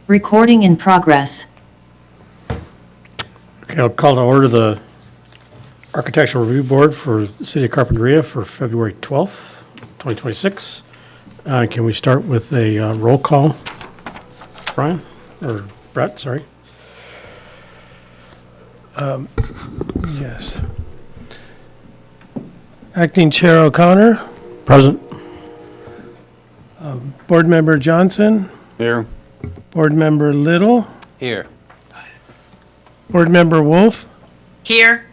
Recording in progress. Okay, I'll call to order the Architectural Review Board for the City of Carpinteria for February 12th, 2026. Can we start with a roll call? Brian, or Brett, sorry. Yes. Acting Chair O'Connor, Present. Board Member Johnson, Here. Board Member Little, Here. Board Member Wolf, Here.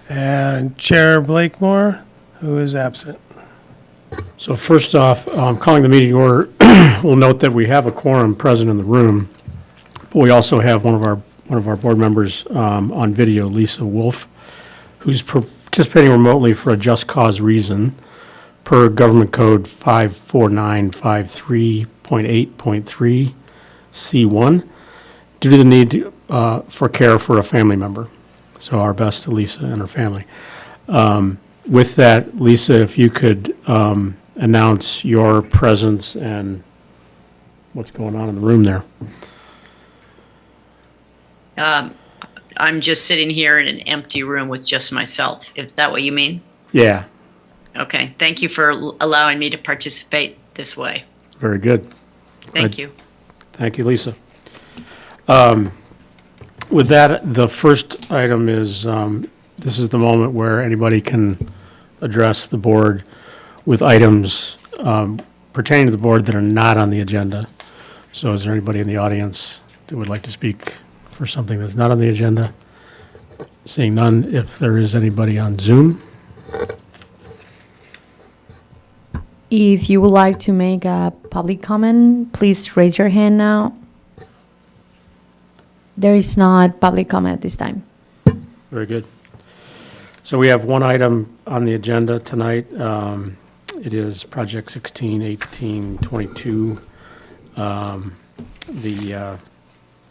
and Chair Blakemore, who is absent. So first off, calling the meeting order, we'll note that we have a quorum present in the room, but we also have one of our board members on video, Lisa Wolf, who's participating remotely for a just cause reason per Government Code 54953.8.3 C1 due to the need for care for a family member. So our best to Lisa and her family. With that, Lisa, if you could announce your presence and what's going on in the room there. I'm just sitting here in an empty room with just myself. Is that what you mean? Yeah, Okay. Thank you for allowing me to participate this way. very good. Thank you. Thank you, Lisa. With that, the first item is, this is the moment where anybody can address the board with items pertaining to the board that are not on the agenda. So is there anybody in the audience that would like to speak for something that's not on the agenda? Seeing none, if there is anybody on Zoom? If you would like to make a public comment, please raise your hand now. There is not public comment at this time. Very good. So we have one item on the agenda tonight. It is Project 161822, the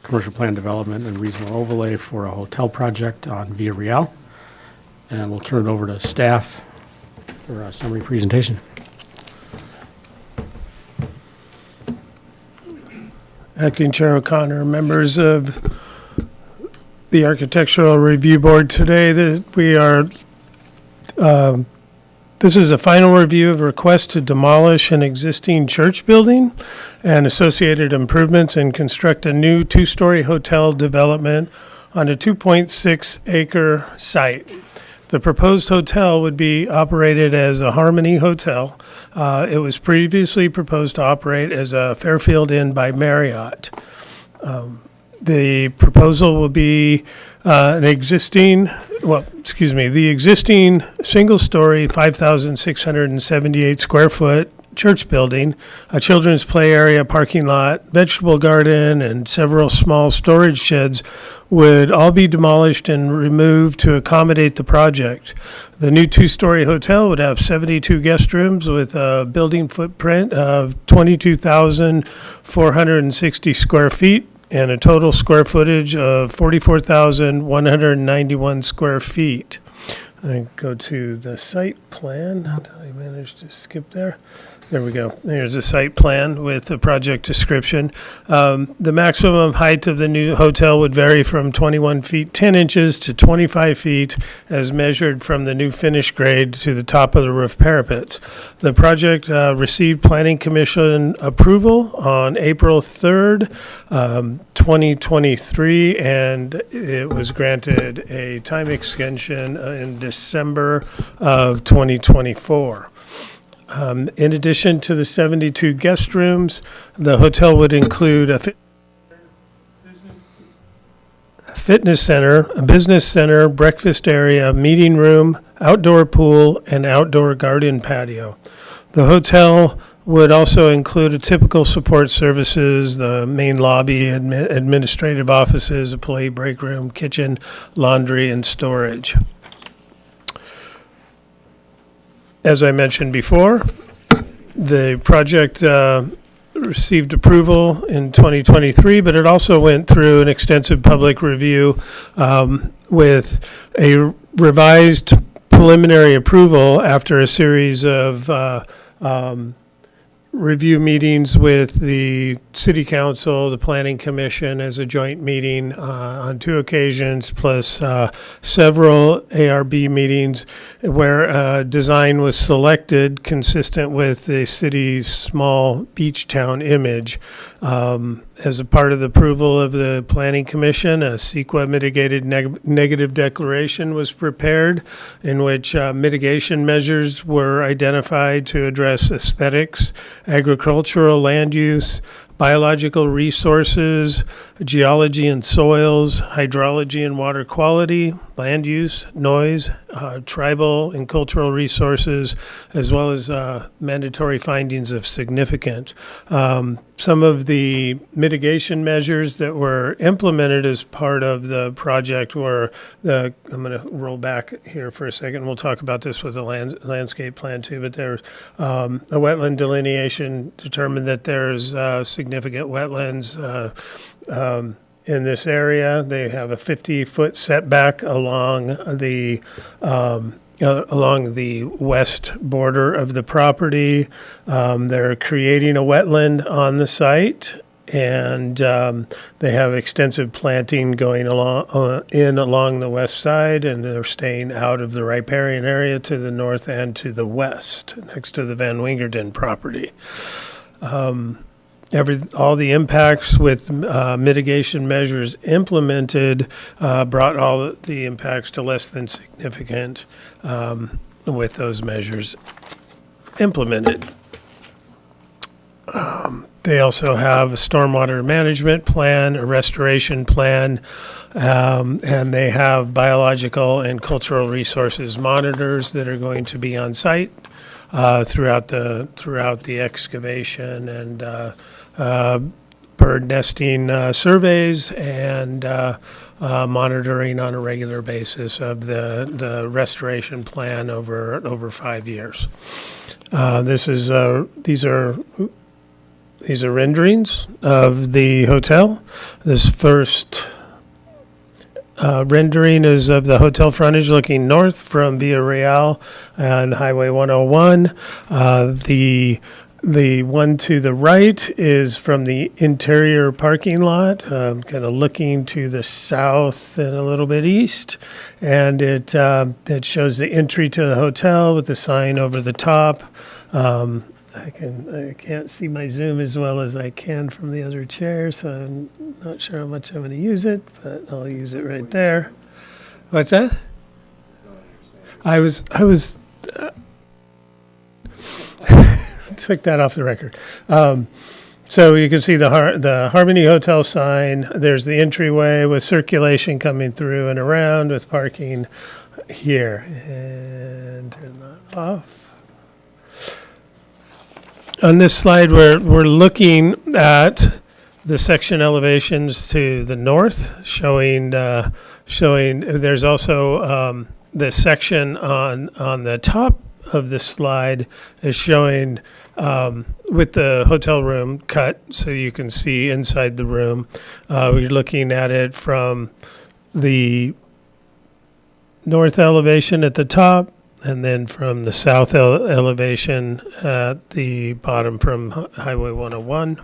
commercial plan development and regional overlay for a hotel project on Via Real. And we'll turn it over to staff for a summary presentation. Acting Chair O'Connor, members of the Architectural Review Board, today that we are This is a final review of a request to demolish an existing church building and associated improvements and construct a new two-story hotel development on a 2.6-acre site. The proposed hotel would be operated as a Harmony Hotel. It was previously proposed to operate as a Fairfield Inn by Marriott. The proposal will be the existing single-story, 5,678 square foot church building, a children's play area, parking lot, vegetable garden, and several small storage sheds would all be demolished and removed to accommodate the project. The new two-story hotel would have 72 guest rooms with a building footprint of 22,460 square feet and a total square footage of 44,191 square feet. I go to the site plan. I managed to skip there. There we go. There's a site plan with the project description. The maximum height of the new hotel would vary from 21 feet 10 inches to 25 feet as measured from the new finish grade to the top of the roof parapets. The project received Planning Commission approval on April 3rd, 2023, and it was granted a time extension in December of 2024. In addition to the 72 guest rooms, the hotel would include a fitness center, a business center, breakfast area, meeting room, outdoor pool, and outdoor garden patio. The hotel would also include a typical support services, the main lobby, administrative offices, employee break room, kitchen, laundry, and storage. As I mentioned before, the project received approval in 2023, but it also went through an extensive public review with a revised preliminary approval after a series of review meetings with the City Council, the Planning Commission as a joint meeting on 2 occasions, plus several ARB meetings where design was selected consistent with the city's small beach town image. As a part of the approval of the Planning Commission, a CEQA mitigated negative declaration was prepared in which mitigation measures were identified to address aesthetics, agricultural land use, biological resources, geology and soils, hydrology and water quality, land use, noise, tribal and cultural resources, as well as mandatory findings of significance. Some of the mitigation measures that were implemented as part of the project were I'm going to roll back here for a second. We'll talk about this with the landscape plan too, but there's a wetland delineation determined that there's significant wetlands in this area. They have a 50-foot setback along the west border of the property. They're creating a wetland on the site, and they have extensive planting going along the west side, and they're staying out of the riparian area to the north and to the west, next to the Van Wingerden property. All the impacts with mitigation measures implemented brought all the impacts to less than significant with those measures implemented. They also have a stormwater management plan, a restoration plan, and they have biological and cultural resources monitors that are going to be on site throughout the excavation, and bird nesting surveys and monitoring on a regular basis of the restoration plan over 5 years. These are renderings of the hotel. This first rendering is of the hotel frontage looking north from Via Real and Highway 101. The The one to the right is from the interior parking lot, kind of looking to the south and a little bit east. And it shows the entry to the hotel with the sign over the top. I can't see my Zoom as well as I can from the other chair, so I'm not sure how much I'm going to use it, but I'll use it right there. What's that? I was took that off the record. So you can see the Harmony Hotel sign. There's the entryway with circulation coming through and around with parking here. And turn that off. On this slide, we're looking at the section elevations to the north, showing there's also the section on the top of the slide is showing with the hotel room cut, so you can see inside the room. We're looking at it from the north elevation at the top, and then from the south elevation at the bottom from Highway 101.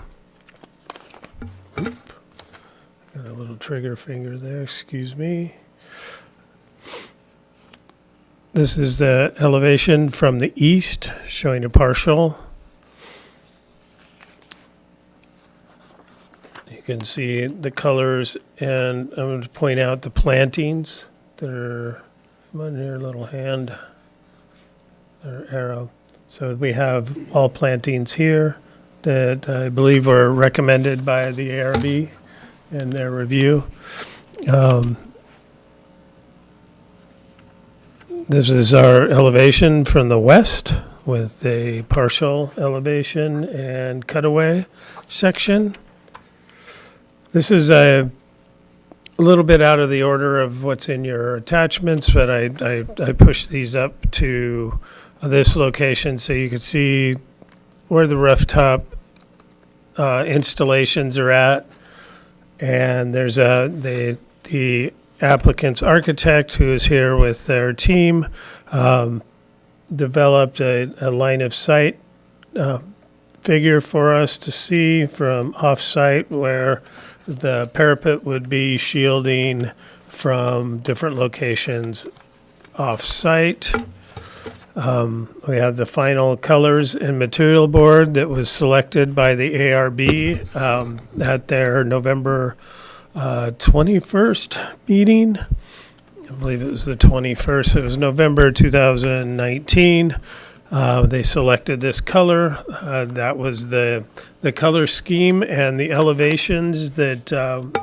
Got a little trigger finger there, excuse me. This is the elevation from the east, showing a partial. You can see the colors, and I'm going to point out the plantings that are on your little hand, or arrow. So we have all plantings here that I believe were recommended by the ARB in their review. This is our elevation from the west with a partial elevation and cutaway section. This is a little bit out of the order of what's in your attachments, but I pushed these up to this location so you can see where the rooftop installations are at. And there's the applicant's architect who is here with their team, developed a line of sight figure for us to see from off-site where the parapet would be shielding from different locations off-site. We have the final colors and material board that was selected by the ARB at their November 21st meeting. I believe it was the 21st. It was November 2019. They selected this color. That was the color scheme, and the elevations that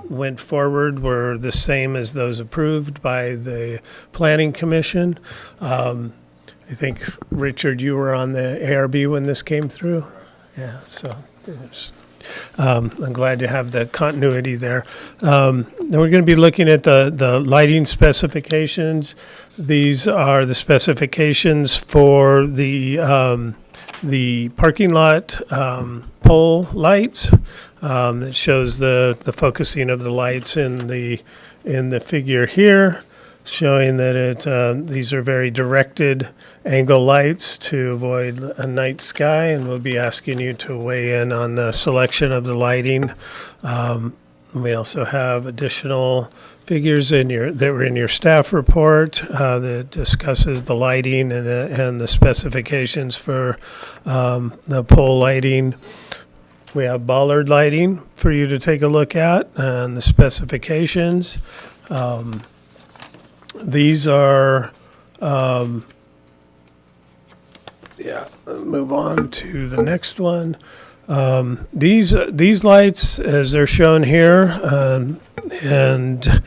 went forward were the same as those approved by the Planning Commission. I think, Richard, you were on the ARB when this came through. Yeah, so I'm glad to have that continuity there. Then we're going to be looking at the lighting specifications. These are the specifications for the parking lot pole lights. It shows the focusing of the lights in the figure here, showing that these are very directed angle lights to avoid a night sky, and we'll be asking you to weigh in on the selection of the lighting. We also have additional figures that were in your staff report that discusses the lighting and the specifications for the pole lighting. We have bollard lighting for you to take a look at and the specifications. These are, move on to the next one. These lights, as they're shown here, and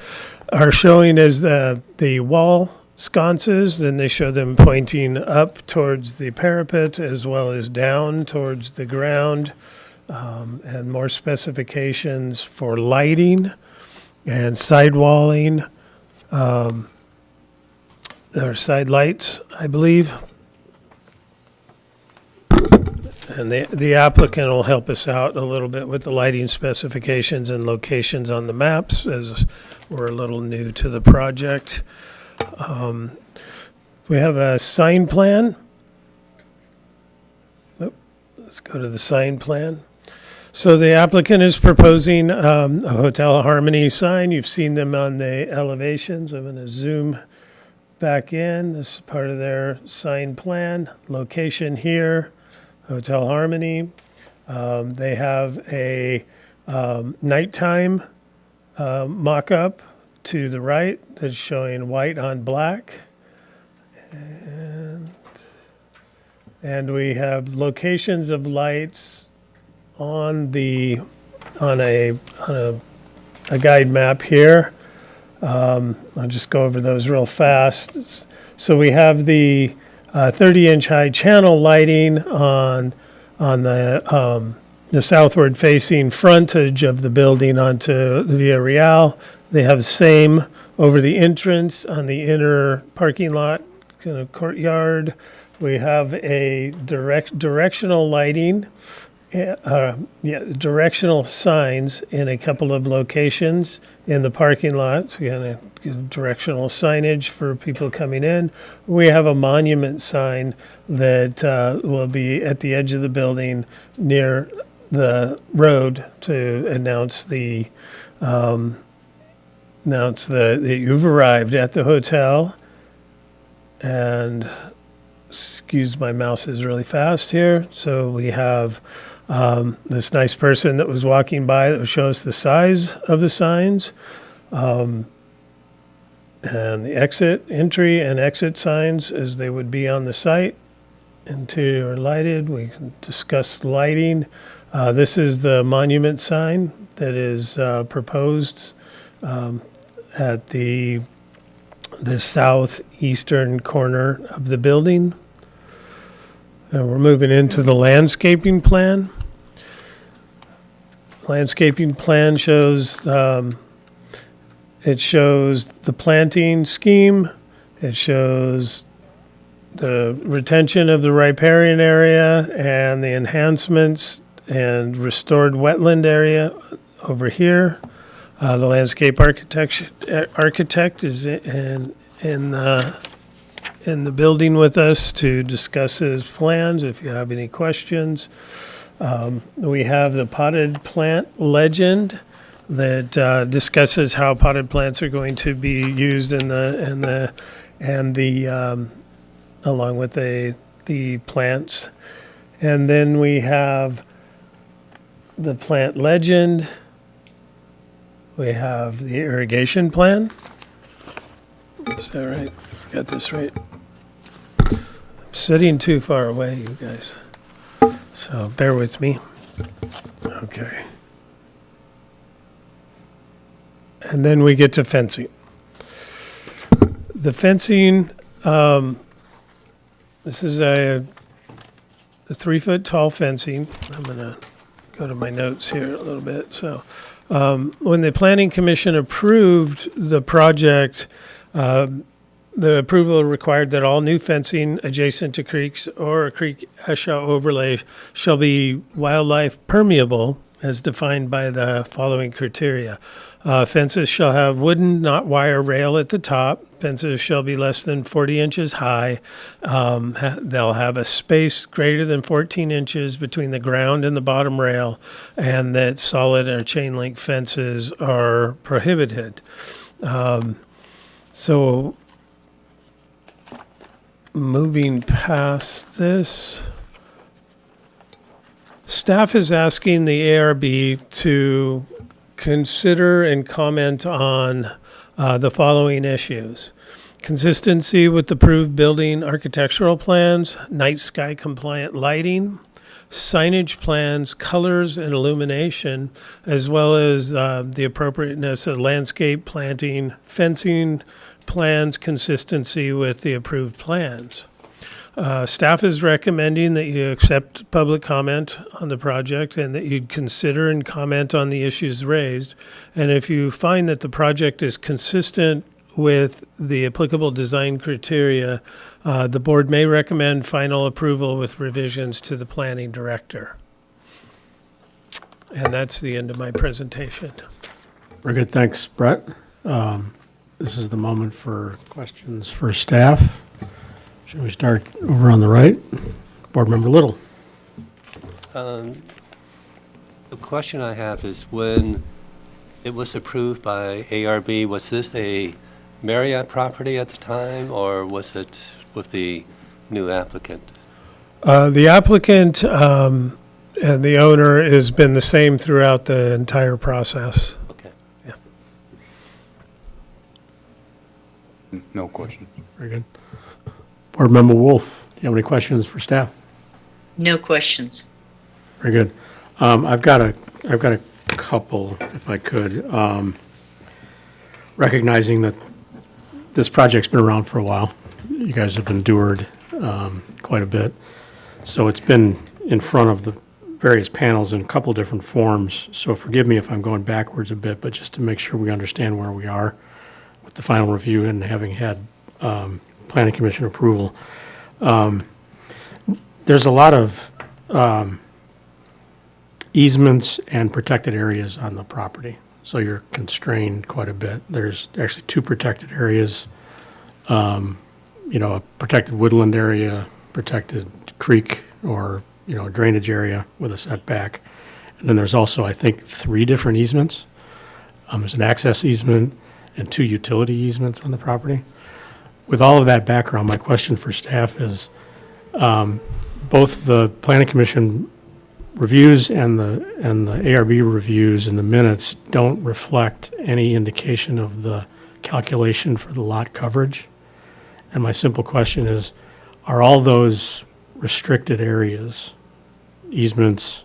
are showing as the wall sconces, then they show them pointing up towards the parapet as well as down towards the ground, and more specifications for lighting and sidewalling. There are side lights, I believe. And the applicant will help us out a little bit with the lighting specifications and locations on the maps, as we're a little new to the project. We have a sign plan. Oh, let's go to the sign plan. So the applicant is proposing a Hotel Harmony sign. You've seen them on the elevations. I'm going to zoom back in. This is part of their sign plan. Location here, Hotel Harmony. They have a nighttime mock-up to the right that's showing white on black. And we have locations of lights on a guide map here. I'll just go over those real fast. So we have the 30-inch high channel lighting on the southward facing frontage of the building onto the Via Real. They have the same over the entrance on the inner parking lot, kind of courtyard. We have a directional lighting, directional signs in a couple of locations in the parking lot. So again, directional signage for people coming in. We have a monument sign that will be at the edge of the building near the road to announce that you've arrived at the hotel. And excuse my mouse is really fast here. So we have this nice person that was walking by that will show us the size of the signs. And the entry and exit signs as they would be on the site. Interior lighted, we can discuss lighting. This is the monument sign that is proposed at the southeastern corner of the building. And we're moving into the landscaping plan. Landscaping plan shows it shows the planting scheme. It shows the retention of the riparian area and the enhancements and restored wetland area over here. The landscape architect is in the building with us to discuss his plans if you have any questions. We have the potted plant legend that discusses how potted plants are going to be used along with the plants. And then we have the plant legend. We have the irrigation plan. Is that right? Got this right. I'm sitting too far away, you guys. So bear with me. Okay. And then we get to fencing. The fencing, this is a 3-foot tall fencing. I'm going to go to my notes here a little bit. So when the Planning Commission approved the project, the approval required that all new fencing adjacent to creeks or a creek ESHA overlay shall be wildlife permeable as defined by the following criteria. Fences shall have wooden, not wire rail at the top. Fences shall be less than 40 inches high. They'll have a space greater than 14 inches between the ground and the bottom rail, and that solid or chain link fences are prohibited. So moving past this, staff is asking the ARB to consider and comment on the following issues: consistency with approved building architectural plans, night sky compliant lighting, signage plans, colors and illumination, as well as the appropriateness of landscape planting, fencing plans, consistency with the approved plans. Staff is recommending that you accept public comment on the project and that you'd consider and comment on the issues raised. And if you find that the project is consistent with the applicable design criteria, the board may recommend final approval with revisions to the planning director. And that's the end of my presentation. Very good. Thanks, Brett. This is the moment for questions for staff. Shall we start over on the right? Board Member Little. The question I have is when it was approved by ARB, was this a Marriott property at the time, or was it with the new applicant? The applicant and the owner has been the same throughout the entire process. Okay. No question. Very good. Board Member Wolf, do you have any questions for staff? No questions. Very good. I've got a couple, if I could. Recognizing that this project's been around for a while. You guys have endured quite a bit. So it's been in front of the various panels in a couple different forms. So forgive me if I'm going backwards a bit, but just to make sure we understand where we are with the final review and having had Planning Commission approval. There's a lot of easements and protected areas on the property, so you're constrained quite a bit. There's actually two protected areas, a protected woodland area, protected creek, or, a drainage area with a setback. And then there's also, I think, 3 different easements. There's an access easement and 2 utility easements on the property. With all of that background, my question for staff is, both the Planning Commission reviews and the ARB reviews in the minutes don't reflect any indication of the calculation for the lot coverage. And my simple question is, are all those restricted areas, easements,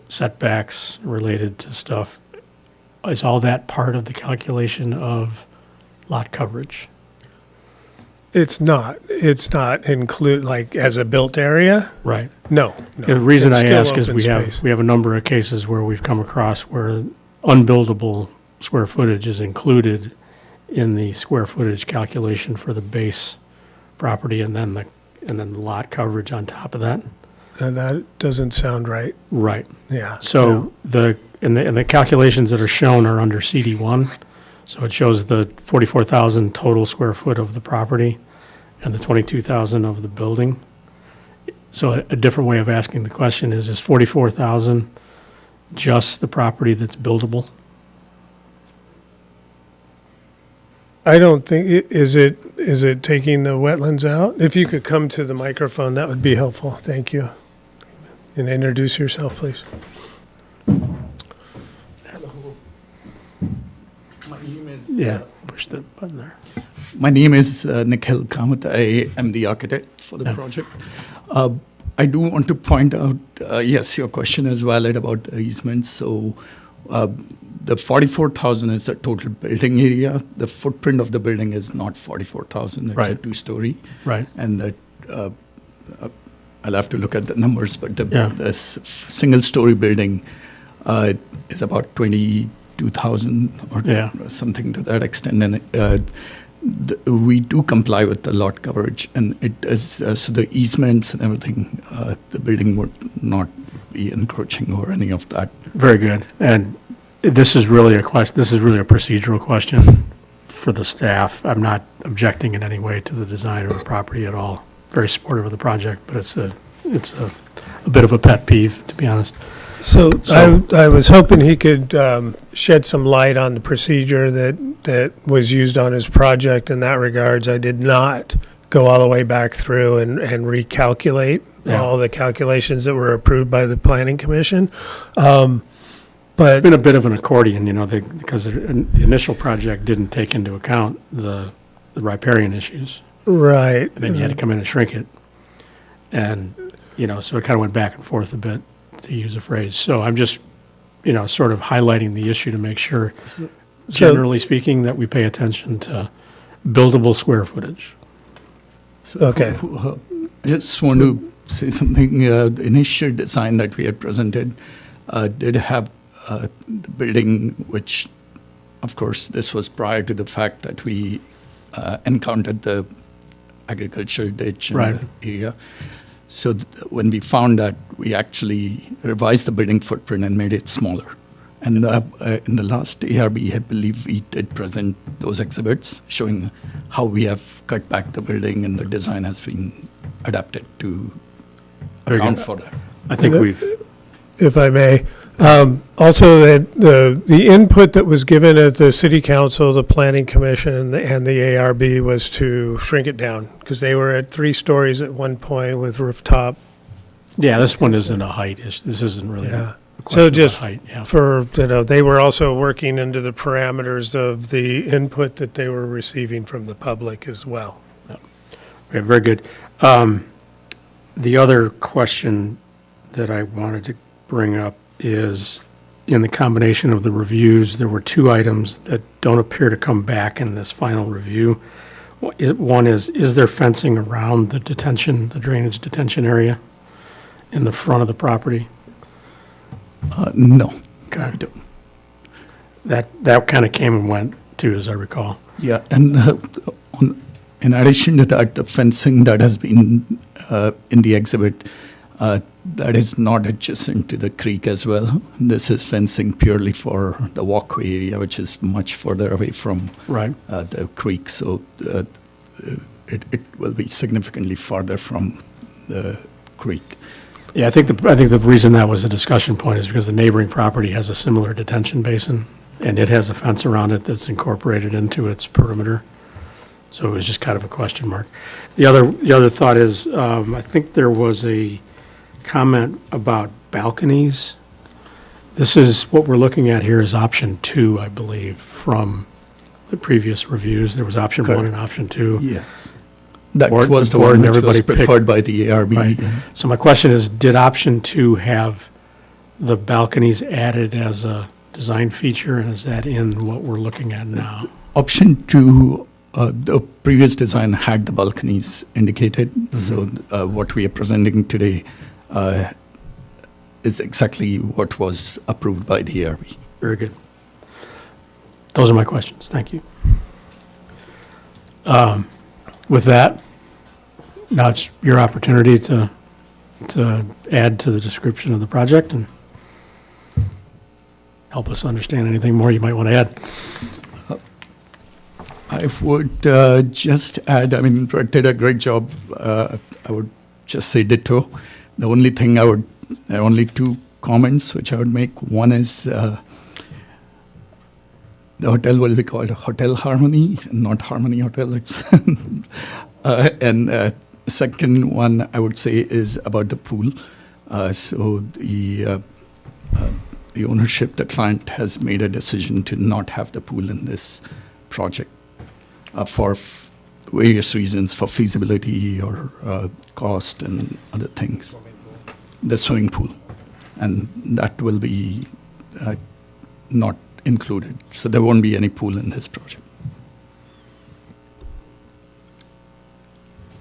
setbacks related to stuff, is all that part of the calculation of lot coverage? It's not include like as a built area. Right. No. The reason It's I still ask is open we space. have a number of cases where we've come across where unbuildable square footage is included in the square footage calculation for the base property, and then the lot coverage on top of that. And that doesn't sound right. Right. Yeah. So the calculations that are shown are under CD1. So it shows the 44,000 total square foot of the property and the 22,000 of the building. So a different way of asking the question is 44,000 just the property that's buildable? I don't think, is it taking the wetlands out? If you could come to the microphone, that would be helpful. Thank you. And introduce yourself, please. My name is Yeah, push the button there. my name is Nikhil Kamath. I am the architect for the project. I do want to point out, yes, your question is valid about the easements. So the 44,000 is the total building area. The footprint of the building is not 44,000. It's a Right. 2-story. Right. And that I'll have to look at the numbers, but Yeah. the single-story building is about 22,000 or Yeah. something to that extent. And we do comply with the lot coverage, and it is so the easements and everything. The building would not be encroaching or any of that. Very good. And this is really a question, this is really a procedural question for the staff. I'm not objecting in any way to the design of the property at all. Very supportive of the project, but it's a bit of a pet peeve, to be honest. So So- I was hoping he could shed some light on the procedure that was used on his project in that regards. I did not go all the way back through and recalculate Yeah. all the calculations that were approved by the Planning Commission. It's But been a bit of an accordion, because the initial project didn't take into account the riparian issues. right, And then you had to come in and shrink it. And, so it kind of went back and forth a bit, to use a phrase. So I'm just, sort of highlighting the issue to make sure, generally speaking, that we pay attention to buildable square footage. So, Okay. I just want to say something. The initial design that we had presented did have the building, which, of course, this was prior to the fact that we encountered the agricultural ditch in Right. the area. So when we found that, we actually revised the building footprint and made it smaller. And in the last ARB, I believe we did present those exhibits showing how we have cut back the building and the design has been adapted to Very account good. for that. I think we've, if I may. Also, the input that was given at the city council, the planning commission, and the ARB was to shrink it down, because they were at 3 stories at one point with rooftop. yeah, this one isn't a height issue. This isn't really Yeah. a question So of just height, yeah. for, they were also working into the parameters of the input that they were receiving from the public as well. Okay, very good. The other question that I wanted to bring up is, in the combination of the reviews, there were 2 items that don't appear to come back in this final review. One is there fencing around the drainage detention area in the front of the property? No. Okay. I don't. That kind of came and went too, as I recall. Yeah, and in addition to that, the fencing that has been in the exhibit, that is not adjacent to the creek as well. This is fencing purely for the walkway area, which is much further away from Right. the creek. So it will be significantly farther from the creek. Yeah, I think the reason that was a discussion point is because the neighboring property has a similar detention basin, and it has a fence around it that's incorporated into its perimeter. So it was just kind of a question mark. The other thought is, I think there was a comment about balconies. This is, what we're looking at here is option 2, I believe, from the previous reviews. There was option 1 and option 2. Yes. That Board- was the the board one and which was everybody picked- preferred by the ARB. Right. So my question is, did option 2 have the balconies added as a design feature, and is that in what we're looking at now? Option 2, the previous design had the balconies indicated. So what we are presenting today is exactly what was approved by the ARB. Very good. Those are my questions. Thank you. With that, now it's your opportunity to add to the description of the project and help us understand anything more you might want to add. I would just add, I mean, Brett did a great job. I would just say ditto. The only thing only 2 comments which I would make. One is the hotel will be called Hotel Harmony, not Harmony Hotel. And second one I would say is about the pool. So the ownership, the client has made a decision to not have the pool in this project for various reasons, for feasibility or cost and other things. The swimming pool. And that will be not included. So there won't be any pool in this project.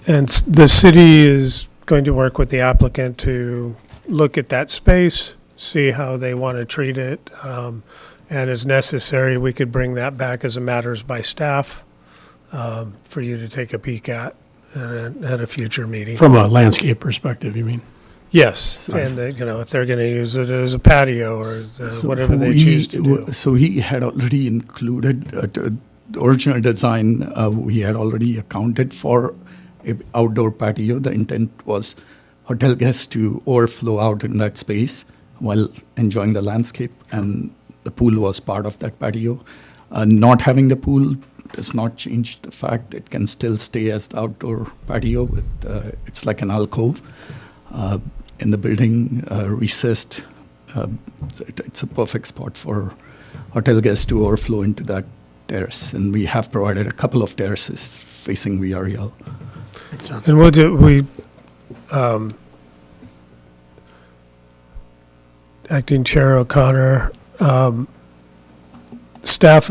And the city is going to work with the applicant to look at that space, see how they want to treat it. And as necessary, we could bring that back as a matters by staff for you to take a peek at a future meeting. From a landscape perspective, you mean? Yes, and if they're going to use it as a patio or whatever they choose to do. So he had already included, the original design, we had already accounted for an outdoor patio. The intent was hotel guests to overflow out in that space while enjoying the landscape, and the pool was part of that patio. Not having the pool does not change the fact it can still stay as the outdoor patio. It's like an alcove in the building, recessed. So it's a perfect spot for hotel guests to overflow into that terrace. And we have provided a couple of terraces facing VREL. Makes sense. And Acting Chair O'Connor, staff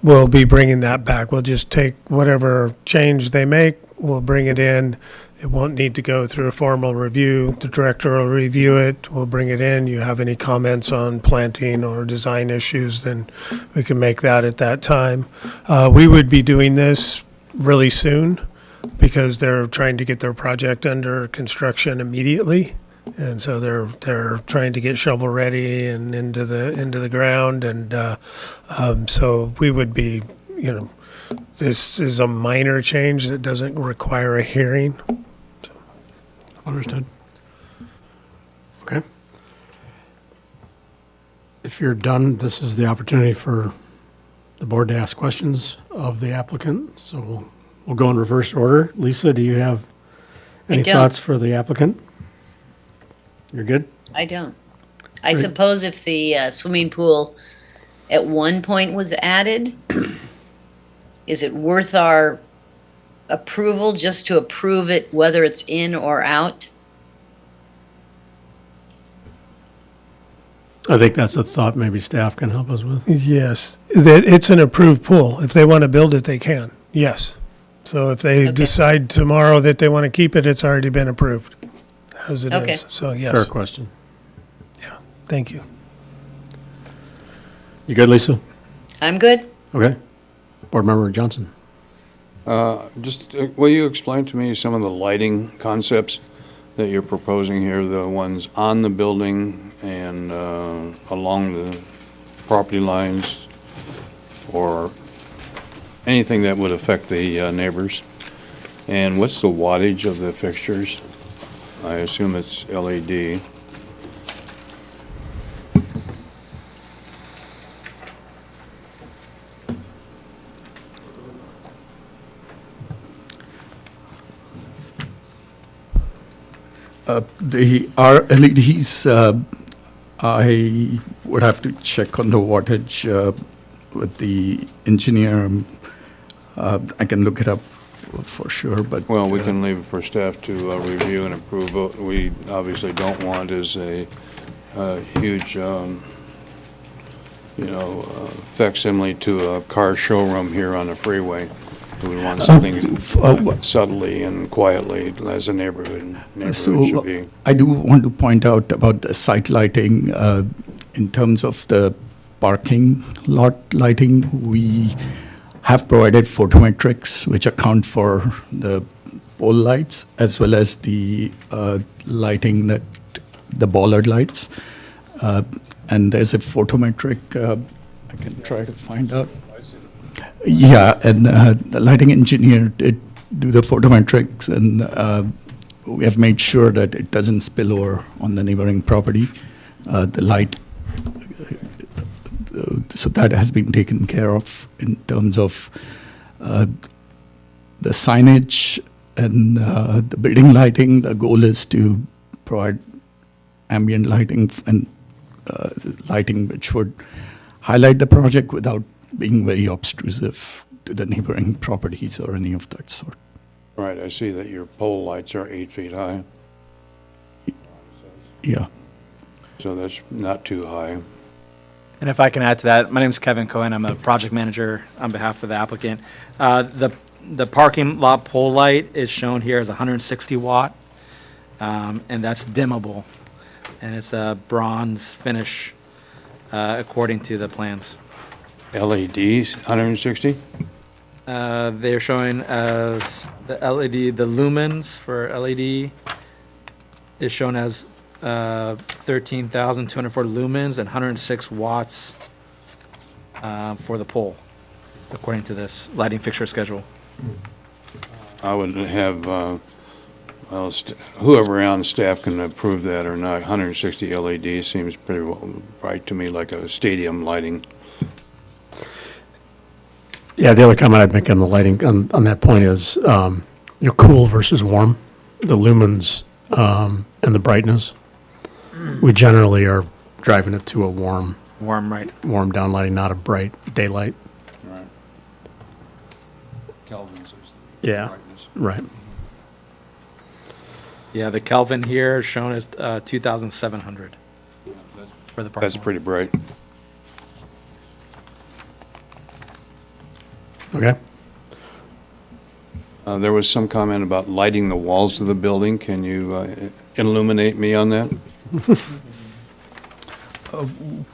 will be bringing that back. We'll just take whatever change they make, we'll bring it in. It won't need to go through a formal review. The director will review it. We'll bring it in. You have any comments on planting or design issues, then we can make that at that time. We would be doing this really soon because they're trying to get their project under construction immediately. And so they're trying to get shovel ready and into the ground. And so we would be, this is a minor change that doesn't require a hearing. Understood. Okay. If you're done, this is the opportunity for the board to ask questions of the applicant. So we'll go in reverse order. Lisa, do you have any don't. thoughts for the applicant? You're good? I don't. I suppose if the swimming pool at one point was added, is it worth our approval just to approve it, whether it's in or out? I think that's a thought maybe staff can help us with. Yes, that it's an approved pool. If they want to build it, they can. Yes. So if they Okay. decide tomorrow that they want to keep it, it's already been approved as it Okay. is. So Fair yes, question. thank you. You good, Lisa? I'm good. Okay. Board Member Johnson? Will you explain to me some of the lighting concepts that you're proposing here, the ones on the building and along the property lines, or anything that would affect the neighbors? And what's the wattage of the fixtures? I assume it's LED. The our LEDs, I would have to check on the wattage with the engineer. I can look it up for sure, but. Well, we can leave it for staff to review and approve. What we obviously don't want is a huge, facsimile to a car showroom here on the freeway. We want something subtly and quietly as a neighborhood should be. I do want to point out about the site lighting. In terms of the parking lot lighting, we have provided photometrics which account for the pole lights as well as the lighting that the bollard lights. And there's a photometric, I can try to find out. Yeah, and the lighting engineer did do the photometrics, and we have made sure that it doesn't spill over on the neighboring property. The light, so that has been taken care of in terms of the signage and the building lighting. The goal is to provide ambient lighting and lighting which would highlight the project without being very obtrusive to the neighboring properties or any of that sort. Right, I see that your pole lights are 8 feet high, Yeah. so that's not too high. And if I can add to that, my name is Kevin Cohen. I'm a project manager on behalf of the applicant. The parking lot pole light is shown here as 160 watt, and that's dimmable. And it's a bronze finish according to the plans. LEDs, 160? They're showing as the LED, the lumens for LED is shown as 13,240 lumens and 106 watts for the pole, according to this lighting fixture schedule. I would have, whoever on staff can approve that or not. 160 LED seems pretty bright to me, like a stadium lighting. Yeah, the other comment I'd make on the lighting, on that point is, cool versus warm, the lumens and the brightness. We generally are driving it to a warm Right. down lighting, not a bright daylight. Right. Kelvin's is Yeah, brightness. right. Yeah, the Kelvin here is shown as 2,700 for the parking That's lot. pretty bright. Okay. There was some comment about lighting the walls of the building. Can you illuminate me on that?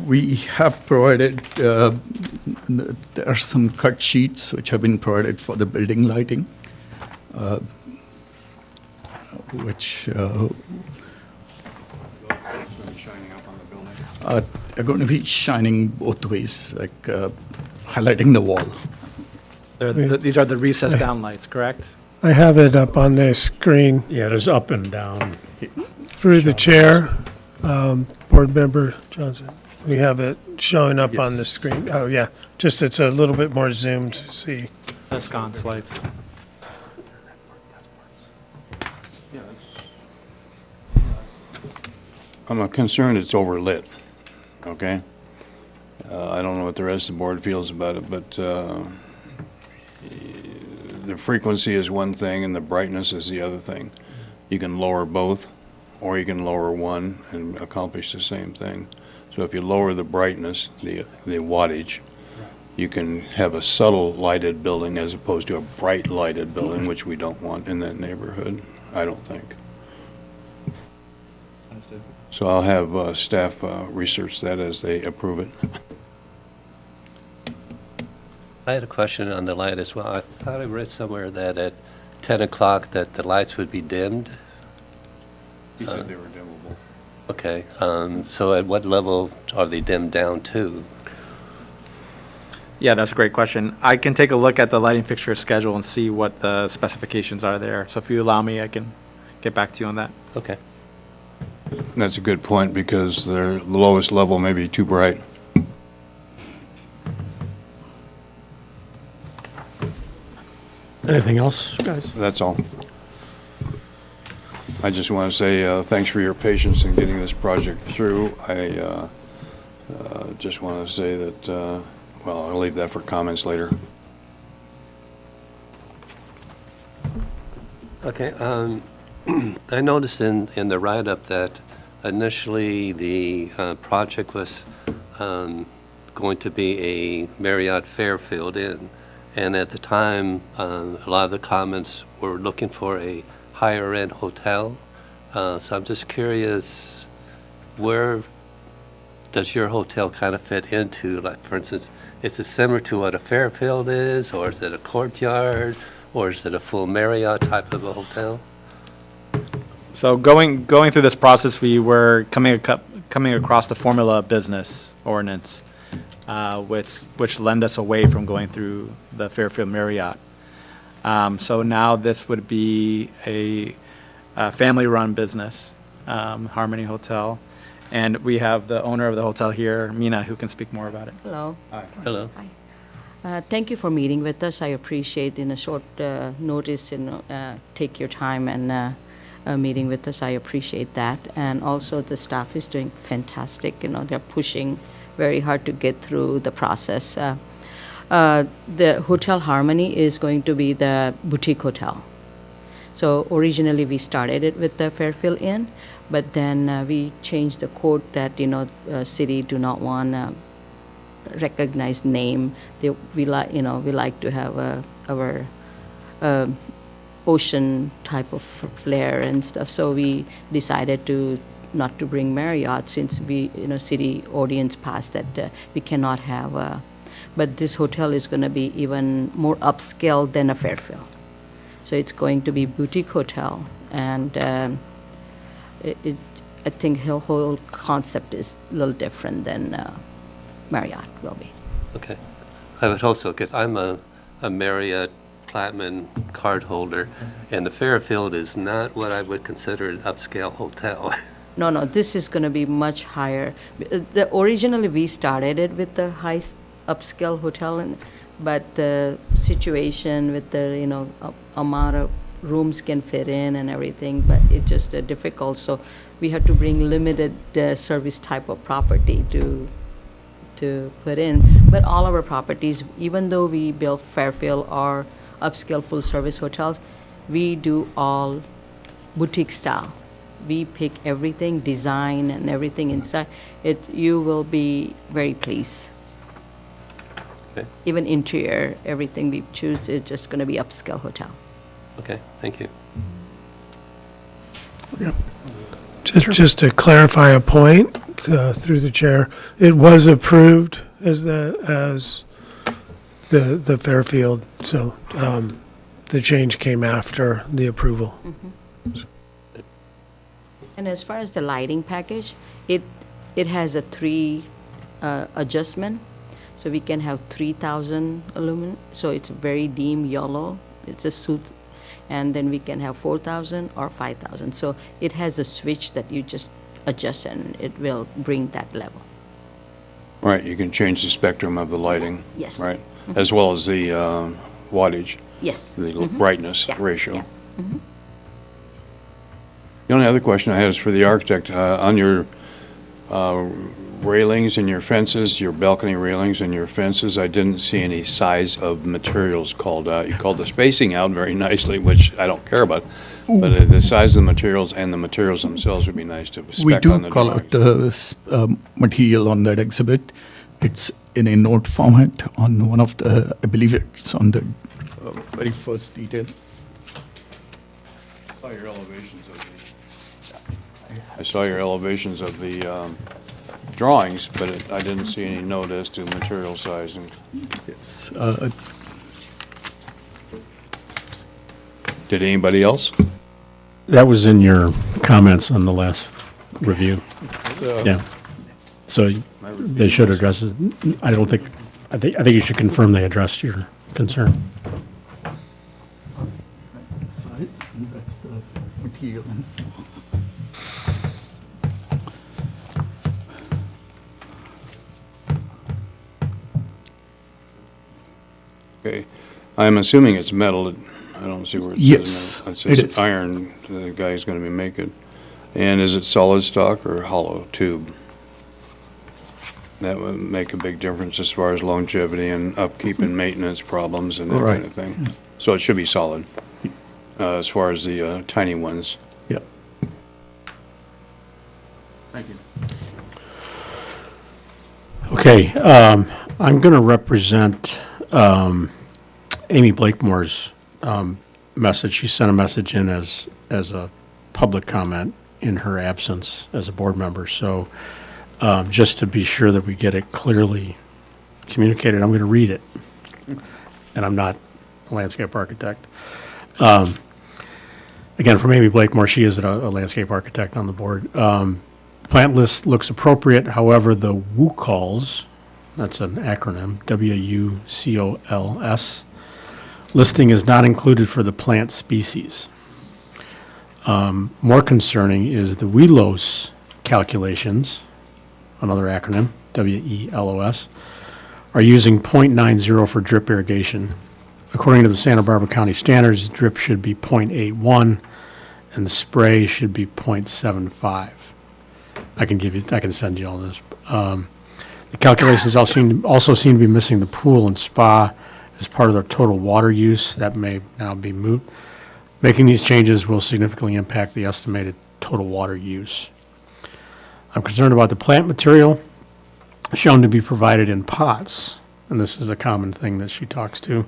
We have provided, there are some cut sheets which have been provided for the building lighting, which are going to be shining both ways, like highlighting the wall. These are the recessed down lights, correct? I have it up on the screen Yeah, there's up and down. through the chair. Board Member Johnson, we have it showing up on the Yes. screen. Oh, yeah, just it's a little bit more zoomed, see. That's gone, slides. I'm concerned it's overlit, okay? I don't know what the rest of the board feels about it, but the frequency is one thing and the brightness is the other thing. You can lower both, or you can lower one and accomplish the same thing. So if you lower the brightness, the wattage, you can have a subtle lighted building as opposed to a bright lighted building, which we don't want in that neighborhood, I don't think. Understood. So I'll have staff research that as they approve it. I had a question on the light as well. I thought I read somewhere that at 10 o'clock that the lights would be dimmed. He said they were dimmable. Okay, so at what level are they dimmed down to? Yeah, that's a great question. I can take a look at the lighting fixture schedule and see what the specifications are there. So if you allow me, I can get back to you on that. Okay. That's a good point, because the lowest level may be too bright. Anything else, guys? That's all. I just want to say thanks for your patience in getting this project through. I just want to say that, well, I'll leave that for comments later. Okay, I noticed in the write-up that initially the project was going to be a Marriott Fairfield Inn, and at the time, a lot of the comments were looking for a higher-end hotel. So I'm just curious, where does your hotel kind of fit into? Like, for instance, is it similar to what a Fairfield is, or is it a Courtyard, or is it a full Marriott type of a hotel? So going through this process, we were coming across the formula business ordinance, which lend us away from going through the Fairfield Marriott. So now this would be a family-run business, Harmony Hotel, and we have the owner of the hotel here, Mina, who can speak more about it. Hello. Hello. Thank you for meeting with us. I appreciate in a short notice, take your time and meeting with us. I appreciate that. And also the staff is doing fantastic. They're pushing very hard to get through the process. The Hotel Harmony is going to be the boutique hotel. So originally we started it with the Fairfield Inn, but then we changed the code that, city do not want recognized name. We like to have our ocean type of flair and stuff. So we decided to not to bring Marriott, since we city ordinance passed that we cannot have. But this hotel is going to be even more upscale than a Fairfield. So it's going to be boutique hotel, and I think the whole concept is a little different than Marriott will be. Okay. I would hope so, because I'm a Marriott Platinum card holder, and the Fairfield is not what I would consider an upscale hotel. No, this is going to be much higher. Originally, we started it with the high upscale hotel, but the situation with the amount of rooms can fit in and everything, but it's just difficult. So we have to bring limited service type of property to put in. But all our properties, even though we build Fairfield or upscale full service hotels, we do all boutique style. We pick everything, design and everything inside. You will be very pleased. Okay. Even interior, everything we choose is just going to be upscale hotel. Okay, thank you. Just to clarify a point through the chair, it was approved as the Fairfield, so the change came after the approval. And as far as the lighting package, it has a 3 adjustment. So we can have 3,000 lumen, so it's very dim yellow. It's a suit, and then we can have 4,000 or 5,000. So it has a switch that you just adjust and it will bring that level. Right, you can change the spectrum of the lighting. Yes. Right, as well as the wattage, Yes. the brightness Yeah, ratio. yeah. The only other question I had is for the architect, on your railings and your fences, your balcony railings and your fences, I didn't see any size of materials called out. You called the spacing out very nicely, which I don't care about, but the size of the materials and the materials themselves would be nice to We spec on do the call drawings. out the material on that exhibit. It's in a note format on one of the, I believe it's on the very first detail. I saw your elevations of the drawings, but I didn't see any note as to material sizing. Yes. Did anybody else? That was in your comments on the last review. Yeah. So they should address it. I don't think, I think you should confirm they addressed your concern. That's the size, and that's the material. Okay, I'm assuming it's metal. I don't see where it says. Yes, metal. It it says is. iron, the guy's gonna be making. And is it solid stock or hollow tube? That would make a big difference as far as longevity and upkeep and maintenance problems and that kind Right. of thing. So it should be solid, as far as the tiny ones. Yeah. Thank you. Okay, I'm going to represent Amy Blakemore's message. She sent a message in as a public comment in her absence as a board member. So just to be sure that we get it clearly communicated, I'm going to read it. And I'm not a landscape architect. Again, from Amy Blakemore, she is a landscape architect on the board. Plant list looks appropriate, however, the WUCOLS, that's an acronym, WUCOLS, listing is not included for the plant species. More concerning is the WELOS calculations, another acronym, WELOS, are using .90 for drip irrigation. According to the Santa Barbara County standards, drip should be .81 and the spray should be .75. I can send you all this. The calculations also seem to be missing the pool and spa as part of their total water use. That may now be moot. Making these changes will significantly impact the estimated total water use. I'm concerned about the plant material shown to be provided in pots, and this is a common thing that she talks to,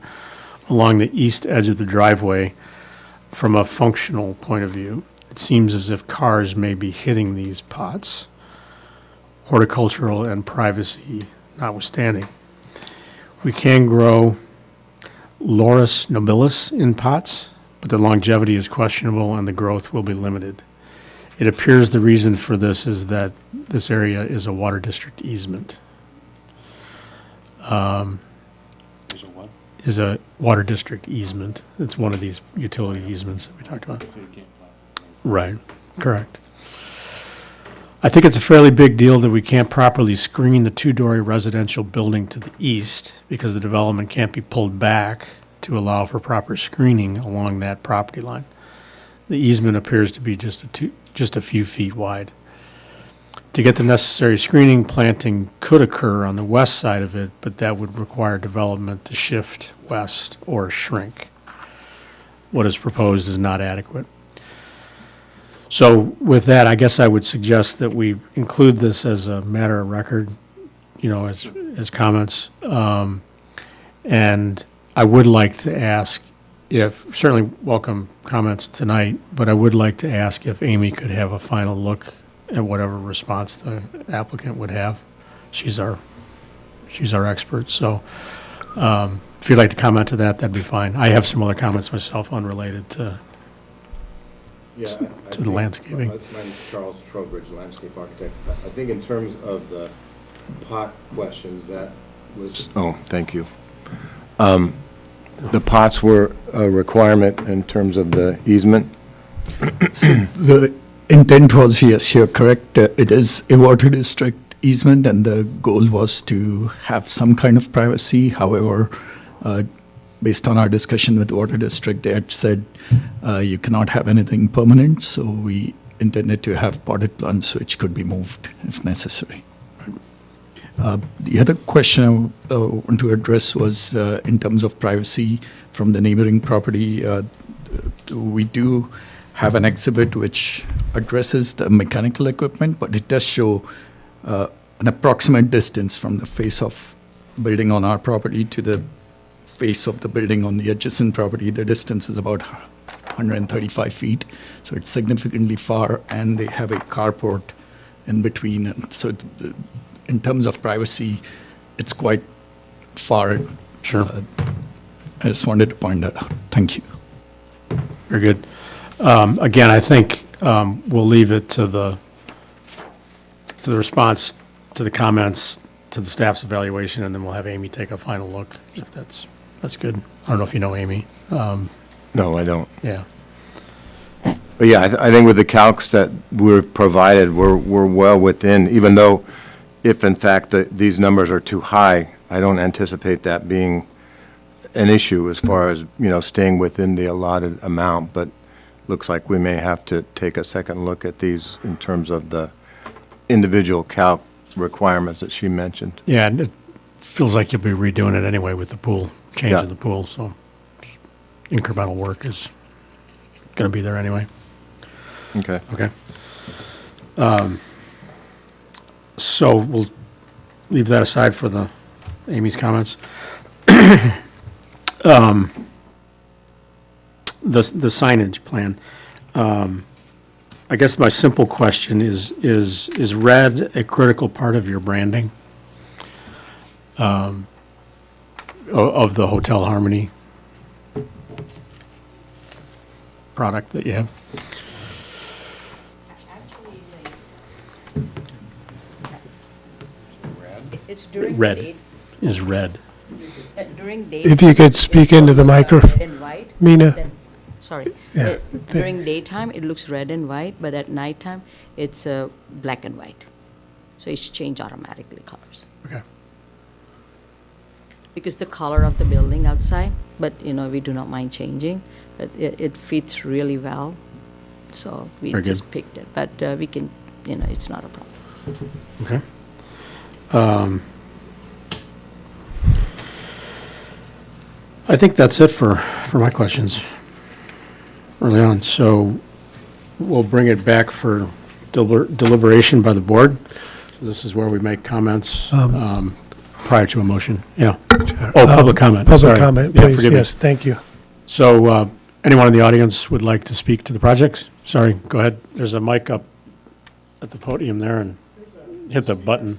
along the east edge of the driveway from a functional point of view. It seems as if cars may be hitting these pots, horticultural and privacy notwithstanding. We can grow Laurus nobilis in pots, but the longevity is questionable and the growth will be limited. It appears the reason for this is that this area is a water district easement. Is it what? Is a water district easement. It's one of these utility easements that we talked about. Right, correct. I think it's a fairly big deal that we can't properly screen the two-story residential building to the east because the development can't be pulled back to allow for proper screening along that property line. The easement appears to be just a few feet wide. To get the necessary screening, planting could occur on the west side of it, but that would require development to shift west or shrink. What is proposed is not adequate. So with that, I guess I would suggest that we include this as a matter of record, as comments. And I would like to ask certainly welcome comments tonight, but I would like to ask if Amy could have a final look at whatever response the applicant would have. She's our expert, so if you'd like to comment to that, that'd be fine. I have some other comments myself unrelated to the landscaping. My name is Charles Trowbridge, landscape architect. I think in terms of the pot questions, that was, thank you. The pots were a requirement in terms of the easement? intent was, yes, you're correct. It is a water district easement, and the goal was to have some kind of privacy. However, based on our discussion with the water district, they had said you cannot have anything permanent, so we intended to have potted plants which could be moved if necessary. The other question I want to address was in terms of privacy from the neighboring property. We do have an exhibit which addresses the mechanical equipment, but it does show an approximate distance from the face of building on our property to the face of the building on the adjacent property. The distance is about 135 feet, so it's significantly far, and they have a carport in between. And so in terms of privacy, it's quite far. Sure. I just wanted to point that out. Thank you. Very good. Again, I think we'll leave it to the response to the comments, to the staff's evaluation, and then we'll have Amy take a final look, if that's good. I don't know if you know Amy. No, I don't. Yeah. But yeah, I think with the calcs that we're provided, we're well within, even though if in fact these numbers are too high, I don't anticipate that being an issue as far as, staying within the allotted amount, but looks like we may have to take a second look at these in terms of the individual calc requirements that she mentioned. Yeah, and it feels like you'll be redoing it anyway with the pool, changing Yeah. the pool, so incremental work is going to be there anyway. Okay. Okay. So we'll leave that aside for the Amy's comments. The signage plan. I guess my simple question is red a critical part of your branding? Of the Hotel Harmony product that you have? It's during Red. day, Is red. during day. If you could speak into the microphone, Red and white. Mina. then- Sorry. Yeah, During daytime, it looks red and white, but at nighttime, it's black and white. So it's changed automatically colors. Okay. Because the color of the building outside, but, we do not mind changing, but it fits really well. So we Very good. just picked it, but we can, it's not a problem. Okay. I think that's it for my questions early on. So we'll bring it back for deliberation by the board. So this is where we make comments prior to a motion. Yeah. Oh, public comment. Public Sorry. comment, Yeah, please. forgive me. Yes, thank you. So anyone in the audience would like to speak to the projects? Sorry, go ahead. There's a mic up at the podium there, and hit the button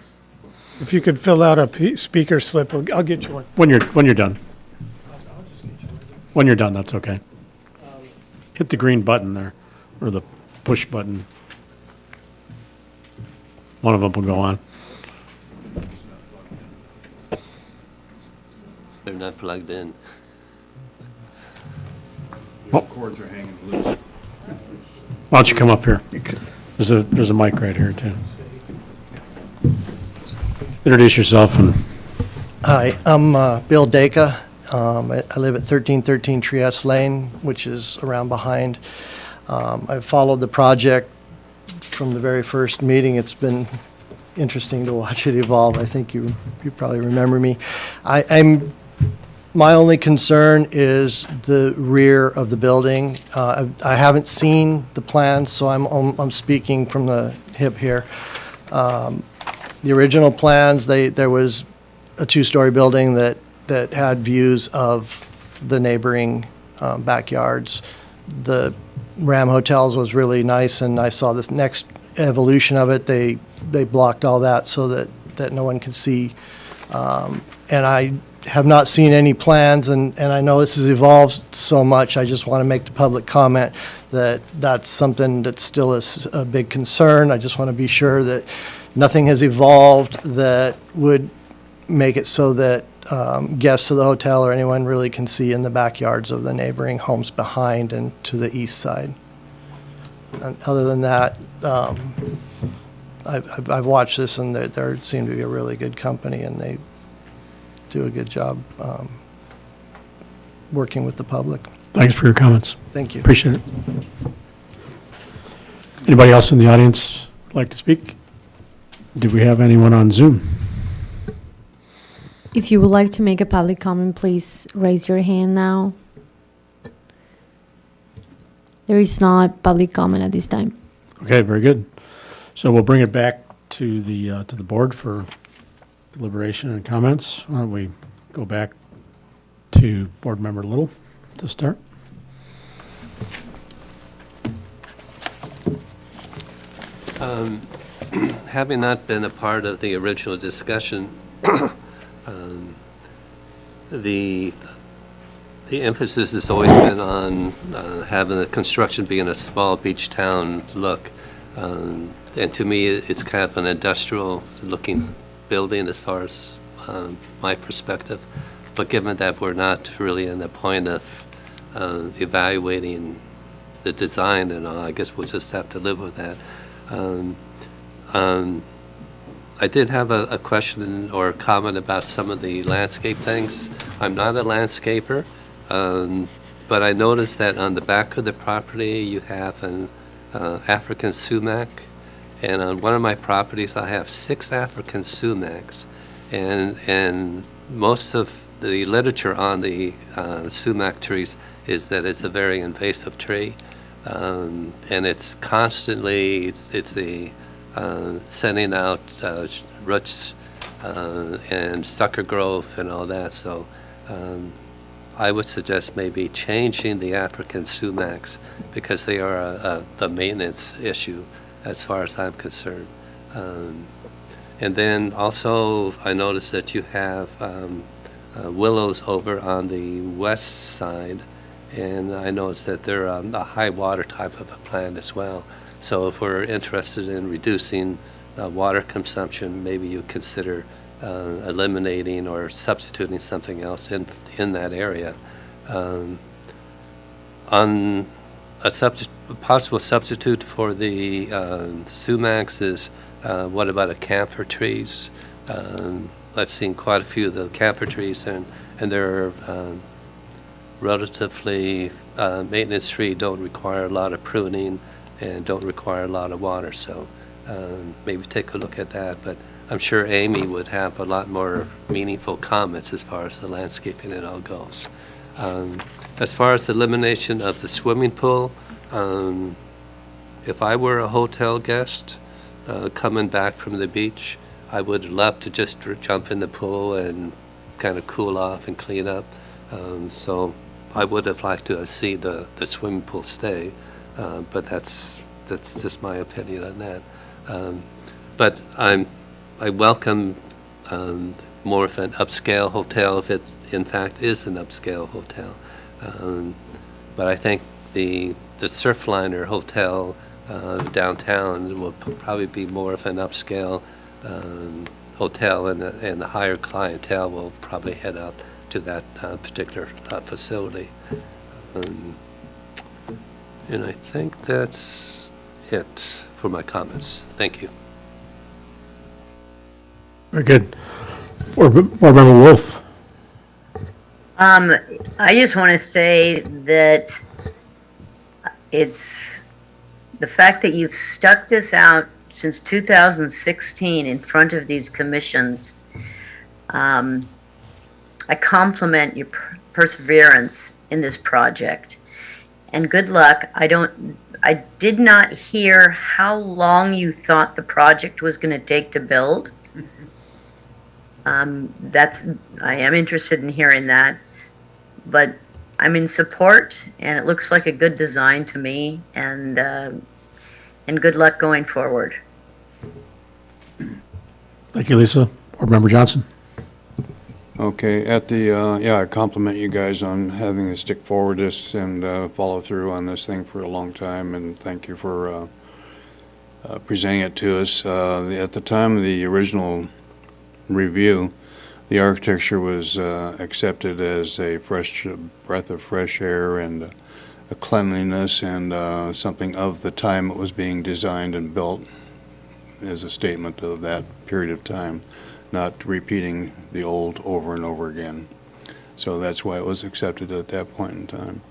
If you could fill out a speaker slip, I'll get you one. when you're done. When you're done, that's okay. Hit the green button there, or the push button. One of them will go on. They're not plugged in. Cords are hanging loose. Why don't you come up here? There's a mic right here, too. Introduce yourself and, Hi, I'm Bill Dacre. I live at 1313 Trieste Lane, which is around behind. I've followed the project from the very first meeting. It's been interesting to watch it evolve. I think you probably remember me. My only concern is the rear of the building. I haven't seen the plans, so I'm speaking from the hip here. The original plans, there was a two-story building that had views of the neighboring backyards. The Ram Hotels was really nice, and I saw this next evolution of it. They blocked all that so that no one could see. And I have not seen any plans, and I know this has evolved so much. I just want to make the public comment that that's something that still is a big concern. I just want to be sure that nothing has evolved that would make it so that guests of the hotel or anyone really can see in the backyards of the neighboring homes behind and to the east side. And other than that, I've watched this, and they seem to be a really good company, and they do a good job working with the public. Thanks for your comments. Thank you. Appreciate it. Anybody else in the audience like to speak? Do we have anyone on Zoom? If you would like to make a public comment, please raise your hand now. There is not public comment at this time. Okay, very good. So we'll bring it back to the board for deliberation and comments. Why don't we go back to Board Member Little to start? Having not been a part of the original discussion, the emphasis has always been on having the construction being a small beach town look. And to me, it's kind of an industrial-looking building as far as my perspective. But given that we're not really in the point of evaluating the design and all, I guess we'll just have to live with that. I did have a question or a comment about some of the landscape things. I'm not a landscaper, but I noticed that on the back of the property, you have an African sumac. And on one of my properties, I have 6 African sumacs. And most of the literature on the sumac trees is that it's a very invasive tree. And it's constantly, sending out roots and sucker growth and all that. So I would suggest maybe changing the African sumacs because they are the maintenance issue as far as I'm concerned. And then also I noticed that you have willows over on the west side, and I noticed that they're a high water type of a plant as well. So if we're interested in reducing water consumption, maybe you consider eliminating or substituting something else in that area. On a possible substitute for the sumacs is what about a camphor trees? I've seen quite a few of the camphor trees, and they're relatively maintenance-free, don't require a lot of pruning, and don't require a lot of water. So maybe take a look at that. But I'm sure Amy would have a lot more meaningful comments as far as the landscaping and all goes. As far as the elimination of the swimming pool, if I were a hotel guest coming back from the beach, I would love to just jump in the pool and kind of cool off and clean up. So I would have liked to have seen the swimming pool stay, but that's just my opinion on that. But I welcome more of an upscale hotel if it in fact is an upscale hotel. But I think the Surfliner Hotel downtown will probably be more of an upscale hotel, and the higher clientele will probably head out to that particular facility. And I think that's it for my comments. Thank you. Very good. Board Member Wolf. I just want to say that it's the fact that you've stuck this out since 2016 in front of these commissions. I compliment your perseverance in this project, and good luck. I did not hear how long you thought the project was going to take to build. I am interested in hearing that, but I'm in support, and it looks like a good design to me, and good luck going forward. Thank you, Lisa. Board Member Johnson. Okay, I compliment you guys on having to stick forward this and follow through on this thing for a long time, and thank you for presenting it to us. At the time of the original review, the architecture was accepted as a fresh breath of fresh air, and a cleanliness and something of the time it was being designed and built as a statement of that period of time, not repeating the old over and over again. So that's why it was accepted at that point in time.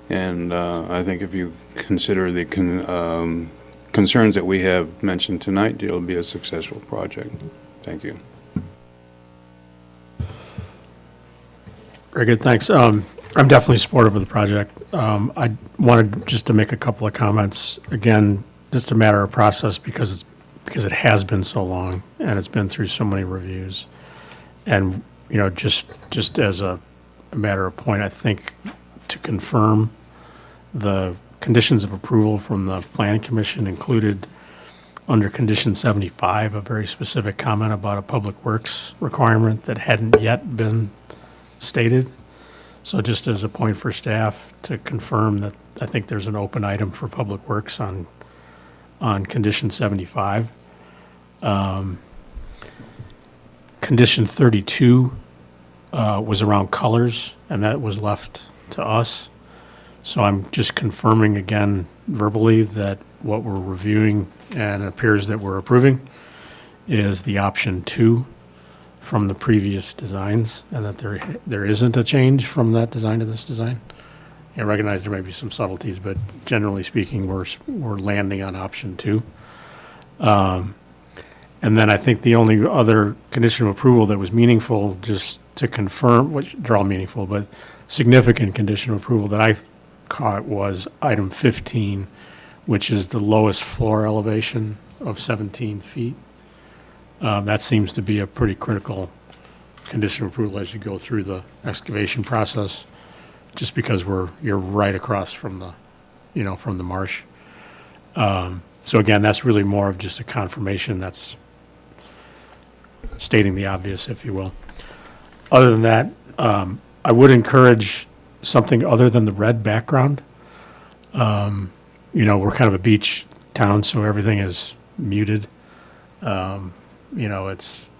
And I think if you consider the concerns that we have mentioned tonight, it'll be a successful project. Thank you. Very good, thanks. I'm definitely supportive of the project. I wanted just to make a couple of comments. Again, just a matter of process because it has been so long and it's been through so many reviews. And, you know, just as a matter of point, I think to confirm the conditions of approval from the Planning Commission included under condition 75, a very specific comment about a public works requirement that hadn't yet been stated. So just as a point for staff to confirm that I think there's an open item for public works on condition 75. Condition 32 was around colors, and that was left to us. So I'm just confirming again verbally that what we're reviewing and it appears that we're approving is the option 2 from the previous designs, and that there isn't a change from that design to this design. I recognize there may be some subtleties, but generally speaking, we're landing on option 2. And then I think the only other condition of approval that was meaningful, just to confirm, which they're all meaningful, but significant condition of approval that I caught was item 15, which is the lowest floor elevation of 17 feet. That seems to be a pretty critical condition of approval as you go through the excavation process, just because you're right across from the marsh. So again, that's really more of just a confirmation. That's stating the obvious, if you will. Other than that, I would encourage something other than the red background. We're kind of a beach town, so everything is muted.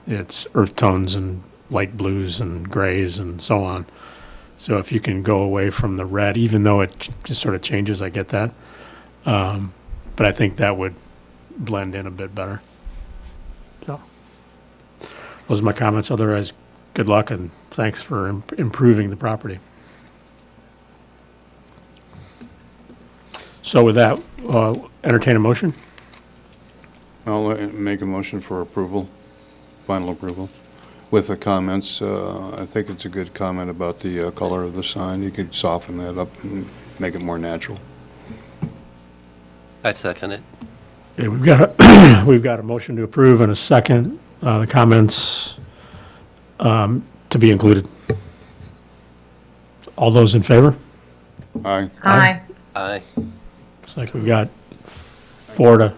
It's earth tones and light blues and grays and so on. So if you can go away from the red, even though it just sort of changes, I get that. But I think that would blend in a bit better. So those are my comments. Otherwise, good luck and thanks for improving the property. So with that, entertain a motion. I'll make a motion for approval, final approval, with the comments. I think it's a good comment about the color of the sign. You could soften that up and make it more natural. I second it. Okay, we've got a motion to approve and a second. The comments to be included. All those in favor? Aye. Aye. Aye. Looks like we've got 4-0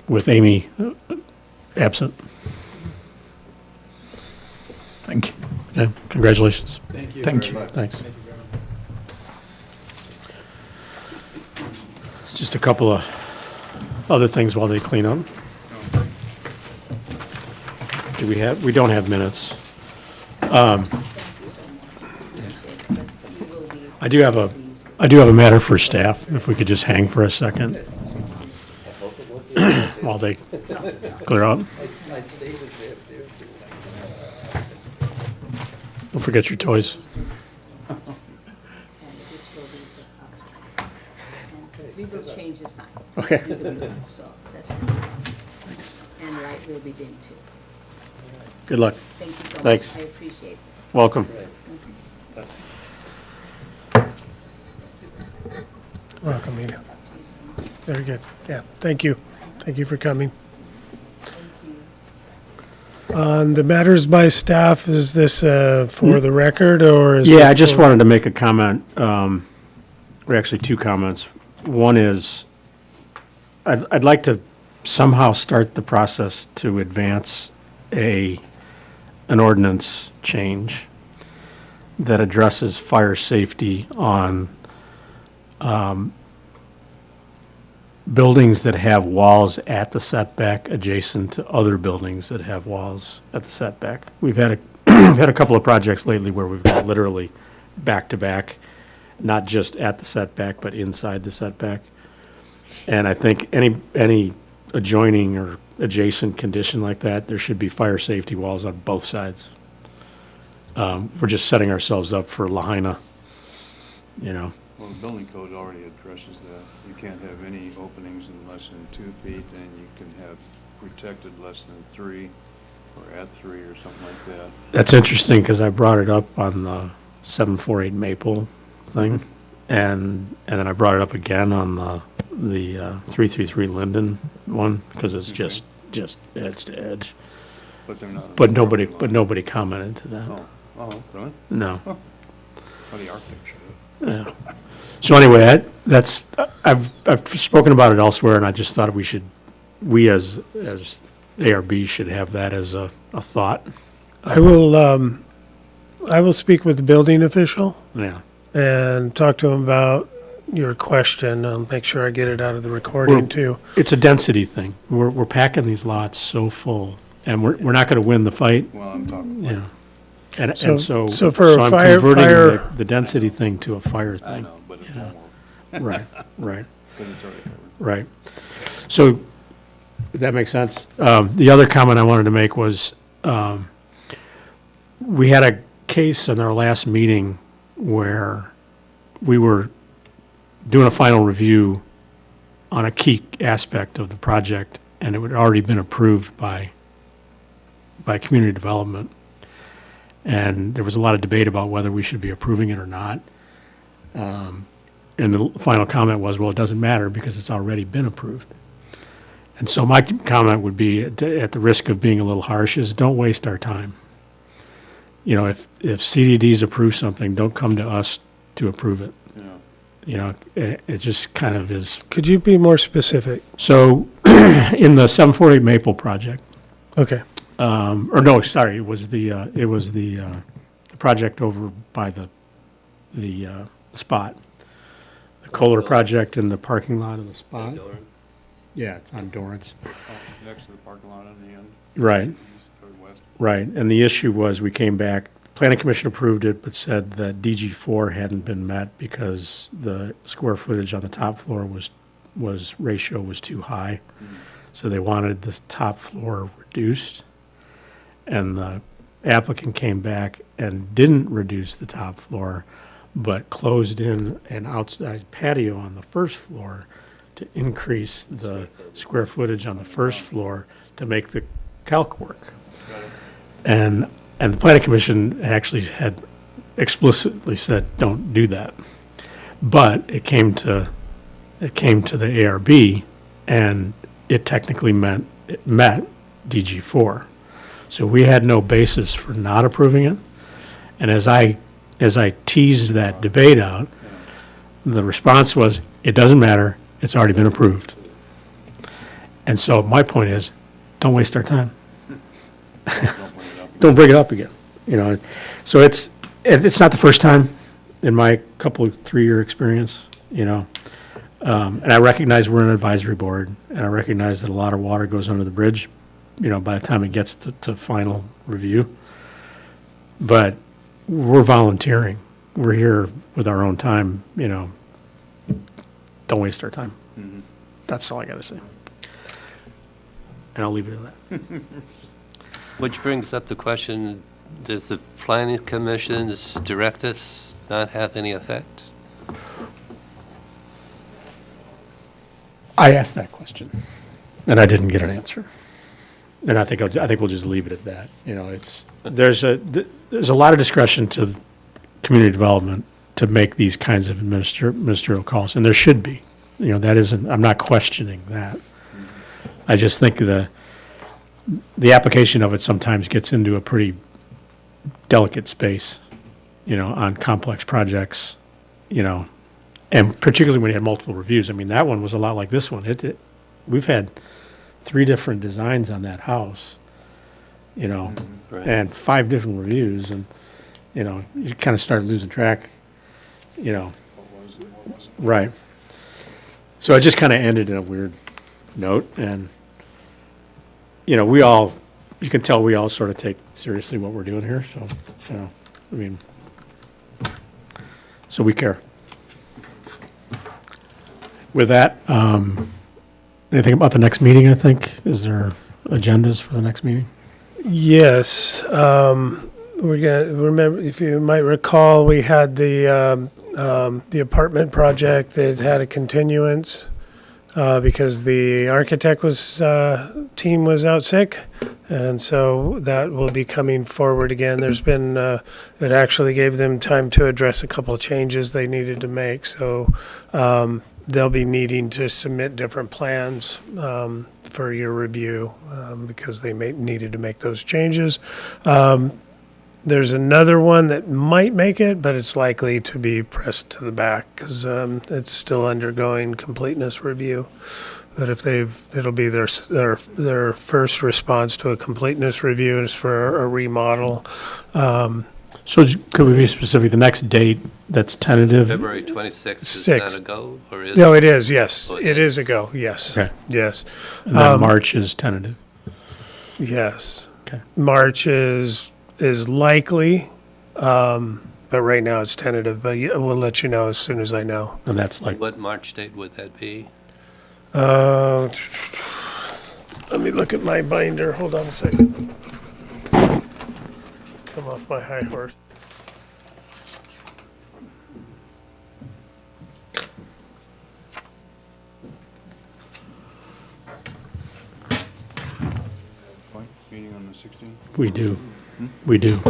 with Amy absent. Thank you. Yeah, congratulations. Thank you. Thank you. Thanks. Just a couple of other things while they clean up. We don't have minutes. I do have a matter for staff, if we could just hang for a second while they clear up. Don't forget your toys. We will change the sign. Okay. So that's, Thanks. and light will be dim too. Good luck. Thank you so much. Thanks. I appreciate it. Welcome. Welcome, Ina. Very good. Yeah, thank you. Thank you for coming. On the matters by staff, is this for the record or is it? Yeah, I just for- wanted to make a comment, or actually 2 comments. One is, I'd like to somehow start the process to advance an ordinance change that addresses fire safety on buildings that have walls at the setback adjacent to other buildings that have walls at the setback. We've had a, we've had a couple of projects lately where we've got literally back to back, not just at the setback, but inside the setback. And I think any adjoining or adjacent condition like that, there should be fire safety walls on both sides. We're just setting ourselves up for Lahaina, you know. Well, the building code already addresses that. You can't have any openings in less than 2 feet, and you can have protected less than 3, or at 3, or something like that. That's interesting, because I brought it up on the 748 Maple thing, and then I brought it up again on the 333 Linden one, because it's just edge to edge. But they're not. But nobody commented to that. Oh, really? No. Well, the architecture. Yeah. So anyway, I've spoken about it elsewhere, and I just thought we as ARB should have that as a thought. I will speak with the building official Yeah. and talk to him about your question. I'll make sure I get it out of the recording too. It's a density thing. We're packing these lots so full, and we're not going to win the fight. Well, I'm talking. Yeah. And So- so so for a I'm fire- converting the density thing to a fire I thing. know, but it Yeah. won't work, Right. because it's already covered. Right. So, if that makes sense. The other comment I wanted to make was, we had a case in our last meeting where we were doing a final review on a key aspect of the project, and it had already been approved by community development. And there was a lot of debate about whether we should be approving it or not. And the final comment was, well, it doesn't matter because it's already been approved. And so my comment would be, at the risk of being a little harsh, is don't waste our time. You know, if CDDs approve something, don't come to us to approve it. Yeah. You know, it just kind of is. Could you be more specific? So in the 748 Maple project, Okay. or no, sorry, it was the project over by the spot. The Kohler project in the parking lot of the spot. Yeah, it's on Dorrance. Oh, next to the parking lot on the end. Right, East or west. right. And the issue was, we came back, Planning Commission approved it, but said that DG4 hadn't been met because the square footage on the top floor ratio was too high. So they wanted the top floor reduced. And the applicant came back and didn't reduce the top floor, but closed in an outside patio on the first floor to increase the square footage on the first floor to make the calc work. And the planning commission actually had explicitly said, don't do that. But it came to the ARB, and it technically met DG4. So we had no basis for not approving it. And as I teased that debate out, the response was, it doesn't matter, it's already been approved. And so my point is, don't waste our time. Don't bring it up again, you know. So it's not the first time in my 3-year experience, you know. And I recognize we're an advisory board, and I recognize that a lot of water goes under the bridge, you know, by the time it gets to final review. But we're volunteering. We're here with our own time, you know. Don't waste our time. That's all I got to say. And I'll leave it at that. Which brings up the question, does the planning commission's directives not have any effect? I asked that question, and I didn't get an answer. And I think we'll just leave it at that. You know, there's a lot of discretion to community development to make these kinds of ministerial calls, and there should be. You know, that isn't. I'm not questioning that. I just think the application of it sometimes gets into a pretty delicate space, you know, on complex projects, you know, and particularly when you had multiple reviews. I mean, that one was a lot like this one. We've had 3 different designs on that house, you know, Right. and 5 different reviews, and, you know, you kind of start losing track, you know. Right. So it just kind of ended in a weird note, and, you know, you can tell we all sort of take seriously what we're doing here, so, you know, I mean, So we care. With that, anything about the next meeting, I think? Is there agendas for the next meeting? Yes, we're gonna, remember, if you might recall, we had the apartment project that had a continuance because the architect team was out sick. And so that will be coming forward again. There's been, it actually gave them time to address a couple of changes they needed to make. So they'll be needing to submit different plans for your review because they needed to make those changes. There's another one that might make it, but it's likely to be pressed to the back because it's still undergoing completeness review. But if it'll be their first response to a completeness review, and it's for a remodel. So could we be specific, the next date that's tentative? February 26th is Six. not a go, or is? No, it is, yes. Oh, It is a go, yes. Okay. Yes. And then March is tentative. Yes. Okay. March is likely, but right now it's tentative. But we'll let you know as soon as I know. And that's like, What March date would that be? Let me look at my binder. Hold on a second. Come off my high horse. Meeting on the 16th? we do. We do.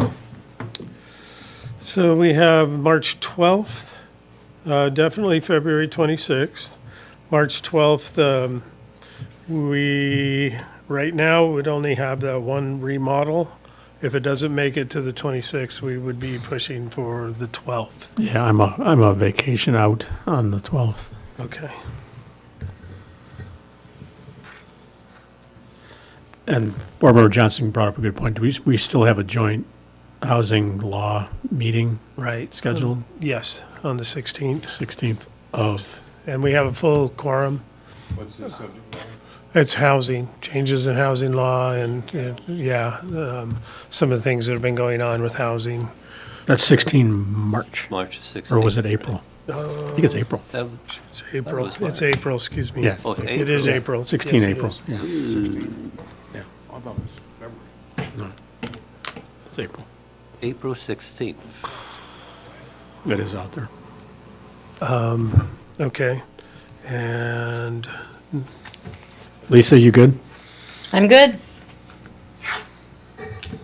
So we have March 12th, definitely February 26th. March 12th, we, right now, would only have that one remodel. If it doesn't make it to the 26th, we would be pushing for the 12th. Yeah, I'm a vacation out on the 12th. Okay. And Board Member Johnson brought up a good point. We still have a joint housing law meeting Right. scheduled, Yes, on the 16th. 16th of, And we have a full quorum. What's the subject matter? It's housing, changes in housing law and, some of the things that have been going on with housing. that's 16 March, March 16th. or was it April? I think it's April. That- It's April, was March. it's April, excuse me. Yeah. Oh, it's It is April. 16 Yes, it April, is. yeah. I thought it was February. It's April. April 16th. It is out there. Okay. And Lisa, you good? I'm good.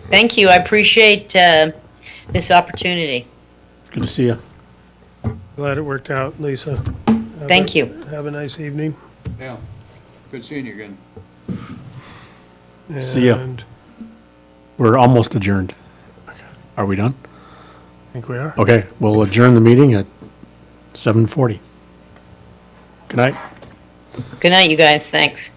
Thank you. I appreciate this opportunity. Good to see you. glad it worked out, Lisa. Thank you. Have a nice evening. Yeah, good seeing you again. See ya. And We're almost adjourned. Are we done? I think we are. Okay, we'll adjourn the meeting at 7:40. Good night. Good night, you guys. Thanks.